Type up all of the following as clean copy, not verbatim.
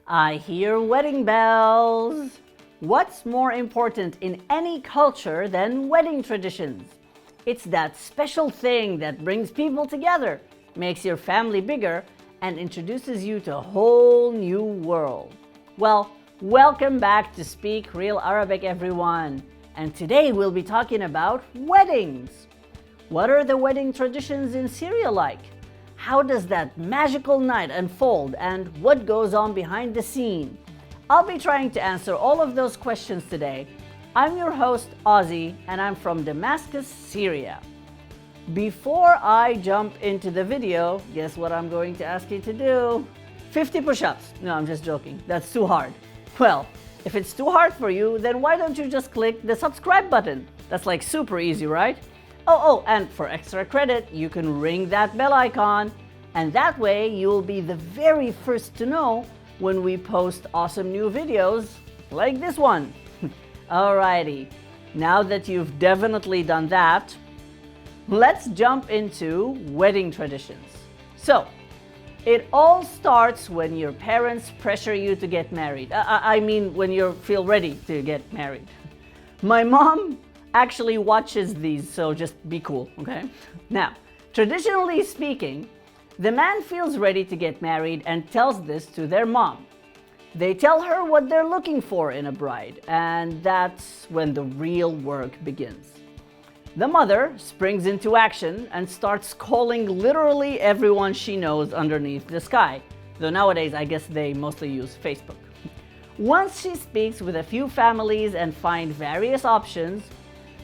I hear wedding bells. What's more important in any culture than wedding traditions? It's that special thing that brings people together, makes your family bigger, and introduces you to a whole new world. Well, welcome back to Speak Real Arabic, everyone. And today we'll be talking about weddings. What are the wedding traditions in Syria like? How does that magical night unfold, and what goes on behind the scene? I'll be trying to answer all of those questions today. I'm your host, Ozzy, and I'm from Damascus, Syria. Before I jump into the video, guess what I'm going to ask you to do? 50 push-ups. No, I'm just joking. That's too hard. Well, if it's too hard for you, then why don't you just click the subscribe button? That's like super easy, right? And for extra credit, you can ring that bell icon, and that way you'll be the very first to know when we post awesome new videos like this one. Alrighty, now that you've definitely done that, let's jump into wedding traditions. So, it all starts when your parents pressure you to get married. I mean, when you feel ready to get married. My mom actually watches these, so just be cool, okay? Now, traditionally speaking, the man feels ready to get married and tells this to their mom. They tell her what they're looking for in a bride, and that's when the real work begins. The mother springs into action and starts calling literally everyone she knows underneath the sky, though nowadays I guess they mostly use Facebook. Once she speaks with a few families and finds various options,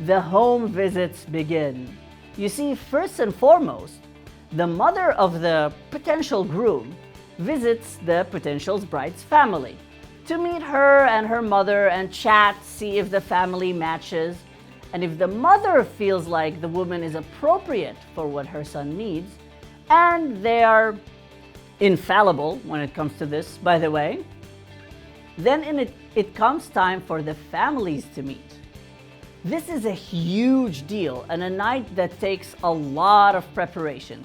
the home visits begin. You see, first and foremost, the mother of the potential groom visits the potential bride's family to meet her and her mother and chat, see if the family matches. And if the mother feels like the woman is appropriate for what her son needs, and they are infallible when it comes to this, by the way, then it comes time for the families to meet. This is a huge deal and a night that takes a lot of preparation.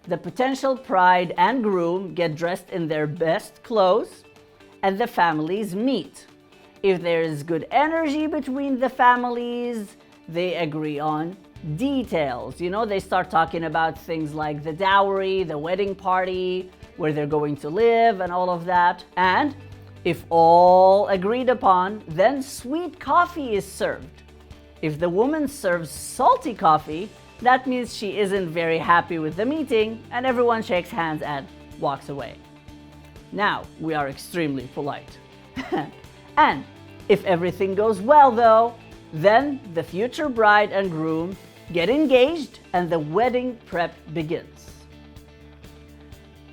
The potential bride and groom get dressed in their best clothes, and the families meet. If there is good energy between the families, they agree on details. You know, they start talking about things like the dowry, the wedding party, where they're going to live, and all of that. And if all agreed upon, then sweet coffee is served. If the woman serves salty coffee, that means she isn't very happy with the meeting, and everyone shakes hands and walks away. Now, we are extremely polite. And if everything goes well though, then the future bride and groom get engaged and the wedding prep begins.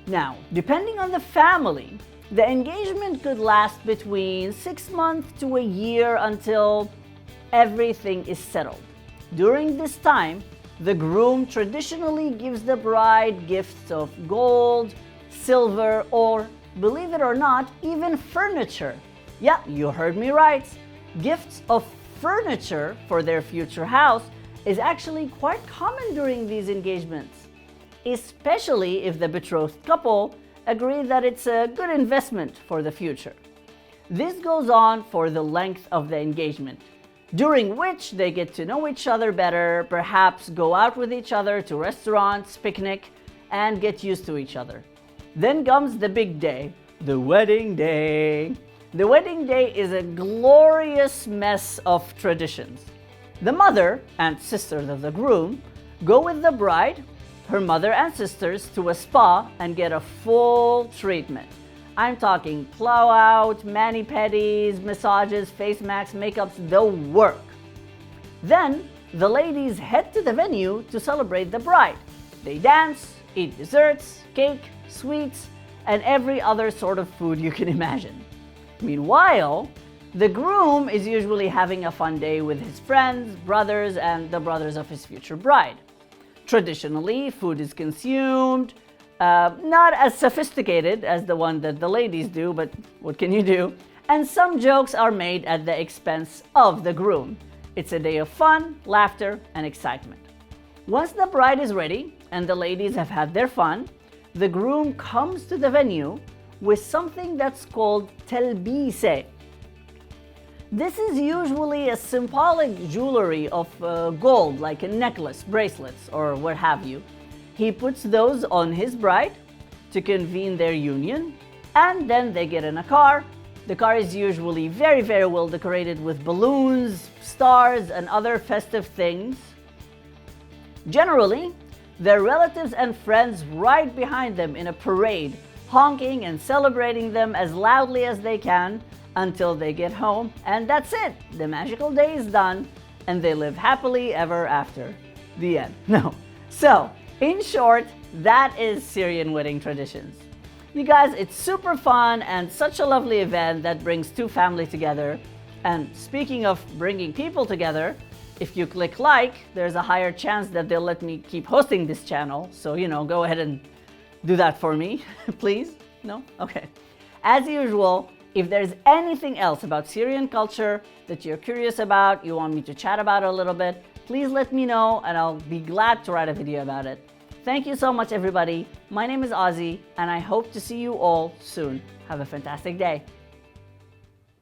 Now, depending on the family, the engagement could last between 6 months to a year until everything is settled. During this time, the groom traditionally gives the bride gifts of gold, silver, or, believe it or not, even furniture. Yeah, you heard me right. Gifts of furniture for their future house is actually quite common during these engagements, especially if the betrothed couple agree that it's a good investment for the future. This goes on for the length of the engagement, during which they get to know each other better, perhaps go out with each other to restaurants, picnic, and get used to each other. Then comes the big day, the wedding day. The wedding day is a glorious mess of traditions. The mother and sisters of the groom go with the bride, her mother and sisters, to a spa and get a full treatment. I'm talking plow out, mani-pedis, massages, face masks, makeups, the work. Then the ladies head to the venue to celebrate the bride. They dance, eat desserts, cake, sweets, and every other sort of food you can imagine. Meanwhile, the groom is usually having a fun day with his friends, brothers, and the brothers of his future bride. Traditionally, food is consumed, not as sophisticated as the one that the ladies do, but what can you do? And some jokes are made at the expense of the groom. It's a day of fun, laughter, and excitement. Once the bride is ready and the ladies have had their fun, the groom comes to the venue with something that's called telbise. This is usually a symbolic jewelry of gold, like a necklace, bracelets, or what have you. He puts those on his bride to convene their union, and then they get in a car. The car is usually very, very well decorated with balloons, stars, and other festive things. Generally, their relatives and friends ride behind them in a parade, honking and celebrating them as loudly as they can until they get home, and that's it. The magical day is done, and they live happily ever after. The end. No. So, in short, that is Syrian wedding traditions. You guys, it's super fun and such a lovely event that brings two families together. And speaking of bringing people together, if you click like, there's a higher chance that they'll let me keep hosting this channel. So, go ahead and do that for me, please. No? Okay. As usual, if there's anything else about Syrian culture that you're curious about, you want me to chat about a little bit, please let me know and I'll be glad to write a video about it. Thank you so much, everybody. My name is Ozzy, and I hope to see you all soon. Have a fantastic day.